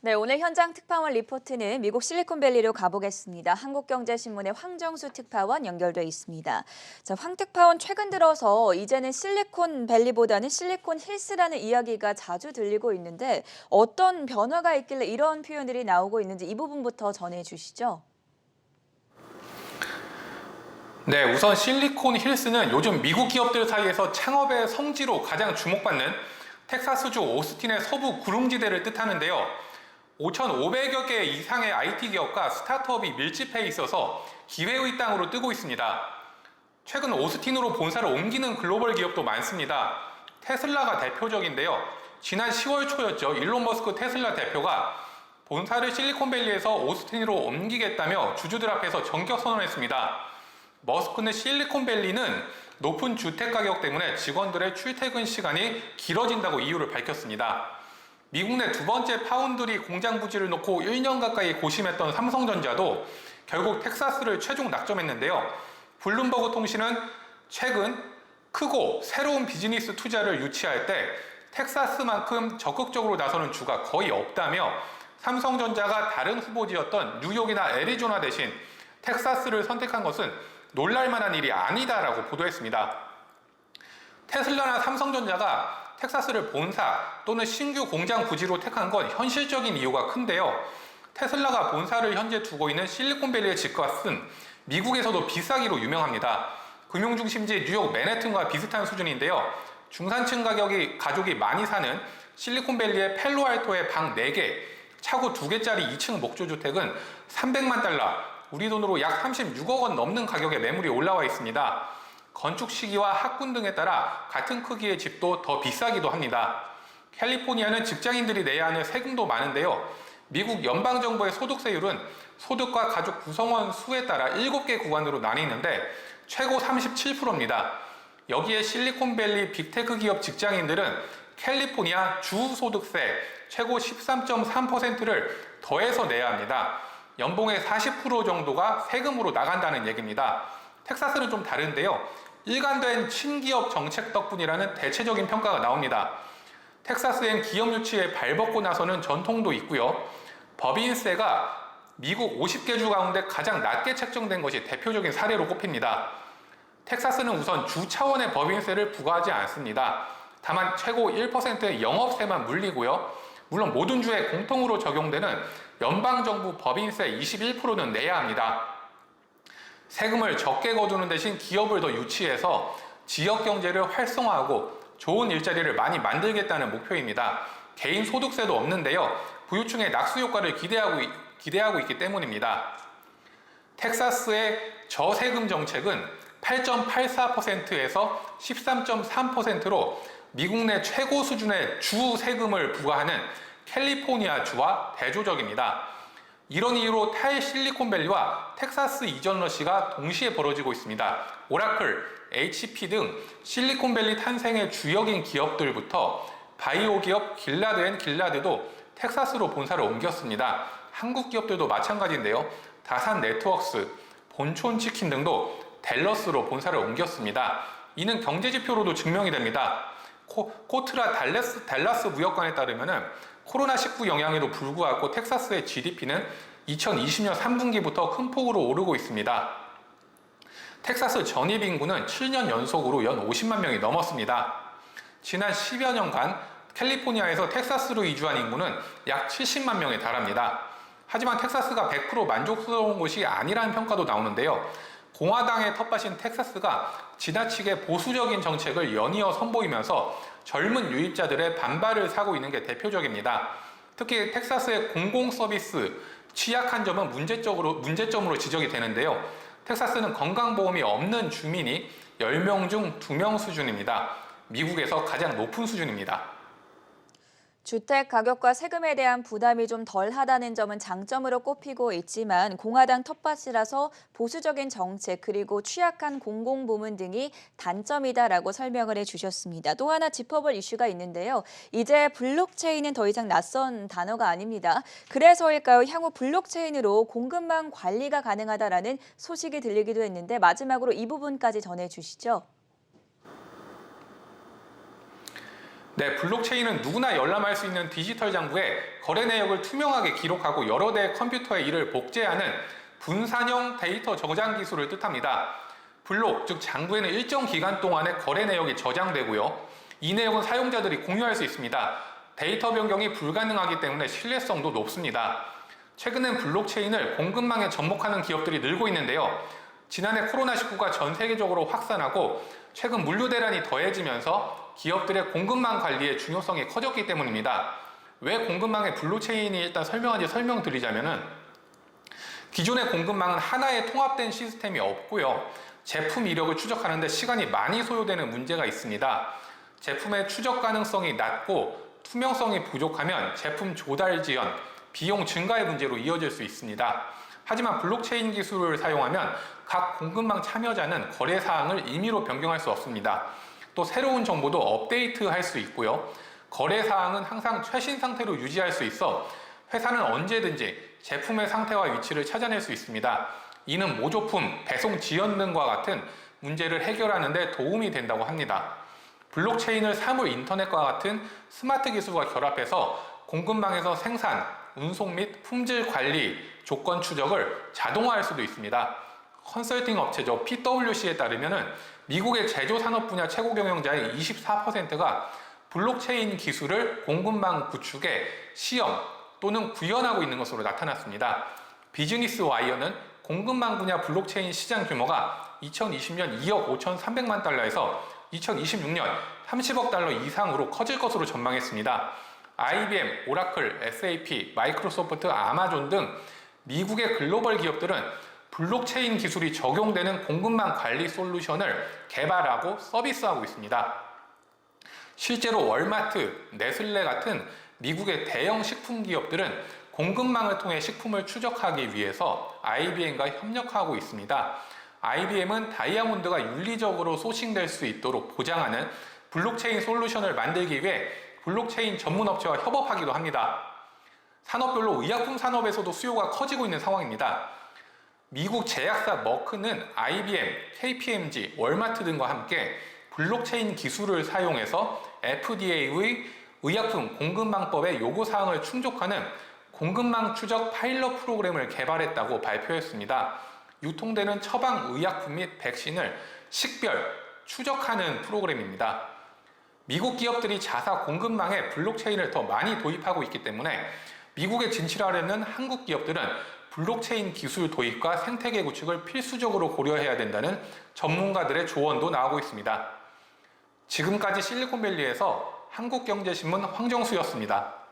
네, 오늘 현장 특파원 리포트는 미국 실리콘밸리로 가보겠습니다. 한국경제신문의 황정수 특파원 연결돼 있습니다. 자, 황 특파원 최근 들어서 이제는 실리콘밸리보다는 실리콘 힐스라는 이야기가 자주 들리고 있는데 어떤 변화가 있길래 이런 표현들이 나오고 있는지 이 부분부터 전해주시죠. 네, 우선 실리콘 힐스는 요즘 미국 기업들 사이에서 창업의 성지로 가장 주목받는 텍사스주 오스틴의 서부 구릉지대를 뜻하는데요. 5,500여 개 이상의 IT 기업과 스타트업이 밀집해 있어서 기회의 땅으로 뜨고 있습니다. 최근 오스틴으로 본사를 옮기는 글로벌 기업도 많습니다. 테슬라가 대표적인데요. 지난 10월 초였죠. 일론 머스크 테슬라 대표가 본사를 실리콘밸리에서 오스틴으로 옮기겠다며 주주들 앞에서 전격 선언했습니다. 머스크는 실리콘밸리는 높은 주택 가격 때문에 직원들의 출퇴근 시간이 길어진다고 이유를 밝혔습니다. 미국 내 두 번째 파운드리 공장 부지를 놓고 1년 가까이 고심했던 삼성전자도 결국 텍사스를 최종 낙점했는데요. 블룸버그 통신은 최근 크고 새로운 비즈니스 투자를 유치할 때 텍사스만큼 적극적으로 나서는 주가 거의 없다며 삼성전자가 다른 후보지였던 뉴욕이나 애리조나 대신 텍사스를 선택한 것은 놀랄만한 일이 아니다라고 보도했습니다. 테슬라나 삼성전자가 텍사스를 본사 또는 신규 공장 부지로 택한 건 현실적인 이유가 큰데요. 테슬라가 본사를 현재 두고 있는 실리콘밸리의 집값은 미국에서도 비싸기로 유명합니다. 금융중심지 뉴욕 맨해튼과 비슷한 수준인데요. 중산층 가족이 많이 사는 실리콘밸리의 펠로알토의 방 4개, 차고 2개짜리 2층 목조주택은 300만 달러, 우리 돈으로 약 36억 원 넘는 가격에 매물이 올라와 있습니다. 건축 시기와 학군 등에 따라 같은 크기의 집도 더 비싸기도 합니다. 캘리포니아는 직장인들이 내야 하는 세금도 많은데요. 미국 연방정부의 소득세율은 소득과 가족 구성원 수에 따라 7개 구간으로 나뉘는데 최고 37%입니다. 여기에 실리콘밸리 빅테크 기업 직장인들은 캘리포니아 주소득세 최고 13.3%를 더해서 내야 합니다. 연봉의 40% 정도가 세금으로 나간다는 얘기입니다. 텍사스는 좀 다른데요. 일관된 친기업 정책 덕분이라는 대체적인 평가가 나옵니다. 텍사스엔 기업 유치에 발벗고 나서는 전통도 있고요. 법인세가 미국 50개 주 가운데 가장 낮게 책정된 것이 대표적인 사례로 꼽힙니다. 텍사스는 우선 주 차원의 법인세를 부과하지 않습니다. 다만 최고 1%의 영업세만 물리고요. 물론 모든 주에 공통으로 적용되는 연방정부 법인세 21%는 내야 합니다. 세금을 적게 거두는 대신 기업을 더 유치해서 지역 경제를 활성화하고 좋은 일자리를 많이 만들겠다는 목표입니다. 개인 소득세도 없는데요. 부유층의 낙수 효과를 기대하고 있기 때문입니다. 텍사스의 저세금 정책은 8.84%에서 13.3%로 미국 내 최고 수준의 주 세금을 부과하는 캘리포니아 주와 대조적입니다. 이런 이유로 탈실리콘밸리와 텍사스 이전 러시가 동시에 벌어지고 있습니다. 오라클, HP 등 실리콘밸리 탄생의 주역인 기업들부터 바이오 기업 길라드도 텍사스로 본사를 옮겼습니다. 한국 기업들도 마찬가지인데요. 다산 네트워크스, 본촌치킨 등도 댈러스로 본사를 옮겼습니다. 이는 경제지표로도 증명이 됩니다. 코트라 달라스 무역관에 따르면 코로나19 영향에도 불구하고 텍사스의 GDP는 2020년 3분기부터 큰 폭으로 오르고 있습니다. 텍사스 전입 인구는 7년 연속으로 연 50만 명이 넘었습니다. 지난 10여 년간 캘리포니아에서 텍사스로 이주한 인구는 약 70만 명에 달합니다. 하지만 텍사스가 100% 만족스러운 곳이 아니라는 평가도 나오는데요. 공화당의 텃밭인 텍사스가 지나치게 보수적인 정책을 연이어 선보이면서 젊은 유입자들의 반발을 사고 있는 게 대표적입니다. 특히 텍사스의 공공 서비스 취약한 점은 문제점으로 지적이 되는데요. 텍사스는 건강보험이 없는 주민이 10명 중 2명 수준입니다. 미국에서 가장 높은 수준입니다. 주택 가격과 세금에 대한 부담이 좀 덜하다는 점은 장점으로 꼽히고 있지만 공화당 텃밭이라서 보수적인 정책 그리고 취약한 공공부문 등이 단점이다라고 설명을 해주셨습니다. 또 하나 짚어볼 이슈가 있는데요. 이제 블록체인은 더 이상 낯선 단어가 아닙니다. 그래서일까요? 향후 블록체인으로 공급망 관리가 가능하다라는 소식이 들리기도 했는데 마지막으로 이 부분까지 전해주시죠. 네, 블록체인은 누구나 열람할 수 있는 디지털 장부에 거래 내역을 투명하게 기록하고 여러 대의 컴퓨터에 이를 복제하는 분산형 데이터 저장 기술을 뜻합니다. 블록, 즉 장부에는 일정 기간 동안의 거래 내역이 저장되고요. 이 내역은 사용자들이 공유할 수 있습니다. 데이터 변경이 불가능하기 때문에 신뢰성도 높습니다. 최근엔 블록체인을 공급망에 접목하는 기업들이 늘고 있는데요. 지난해 코로나19가 전 세계적으로 확산하고 최근 물류 대란이 더해지면서 기업들의 공급망 관리의 중요성이 커졌기 때문입니다. 왜 공급망에 블록체인이 일단 설명드리자면은 기존의 공급망은 하나의 통합된 시스템이 없고요. 제품 이력을 추적하는데 시간이 많이 소요되는 문제가 있습니다. 제품의 추적 가능성이 낮고 투명성이 부족하면 제품 조달 지연, 비용 증가의 문제로 이어질 수 있습니다. 하지만 블록체인 기술을 사용하면 각 공급망 참여자는 거래 사항을 임의로 변경할 수 없습니다. 또 새로운 정보도 업데이트할 수 있고요. 거래 사항은 항상 최신 상태로 유지할 수 있어 회사는 언제든지 제품의 상태와 위치를 찾아낼 수 있습니다. 이는 모조품, 배송 지연 등과 같은 문제를 해결하는 데 도움이 된다고 합니다. 블록체인을 사물 인터넷과 같은 스마트 기술과 결합해서 공급망에서 생산, 운송 및 품질 관리, 조건 추적을 자동화할 수도 있습니다. 컨설팅 업체죠. PwC에 따르면 미국의 제조 산업 분야 최고 경영자의 24%가 블록체인 기술을 공급망 구축에 시험 또는 구현하고 있는 것으로 나타났습니다. 비즈니스 와이어는 공급망 분야 블록체인 시장 규모가 2020년 2억 5,300만 달러에서 2026년 30억 달러 이상으로 커질 것으로 전망했습니다. IBM, 오라클, SAP, 마이크로소프트, 아마존 등 미국의 글로벌 기업들은 블록체인 기술이 적용되는 공급망 관리 솔루션을 개발하고 서비스하고 있습니다. 실제로 월마트, 네슬레 같은 미국의 대형 식품 기업들은 공급망을 통해 식품을 추적하기 위해서 IBM과 협력하고 있습니다. IBM은 다이아몬드가 윤리적으로 소싱될 수 있도록 보장하는 블록체인 솔루션을 만들기 위해 블록체인 전문 업체와 협업하기도 합니다. 산업별로 의약품 산업에서도 수요가 커지고 있는 상황입니다. 미국 제약사 머크는 IBM, KPMG, 월마트 등과 함께 블록체인 기술을 사용해서 FDA의 의약품 공급망법의 요구사항을 충족하는 공급망 추적 파일럿 프로그램을 개발했다고 발표했습니다. 유통되는 처방 의약품 및 백신을 식별, 추적하는 프로그램입니다. 미국 기업들이 자사 공급망에 블록체인을 더 많이 도입하고 있기 때문에 미국에 진출하려는 한국 기업들은 블록체인 기술 도입과 생태계 구축을 필수적으로 고려해야 된다는 전문가들의 조언도 나오고 있습니다. 지금까지 실리콘밸리에서 한국경제신문 황정수였습니다.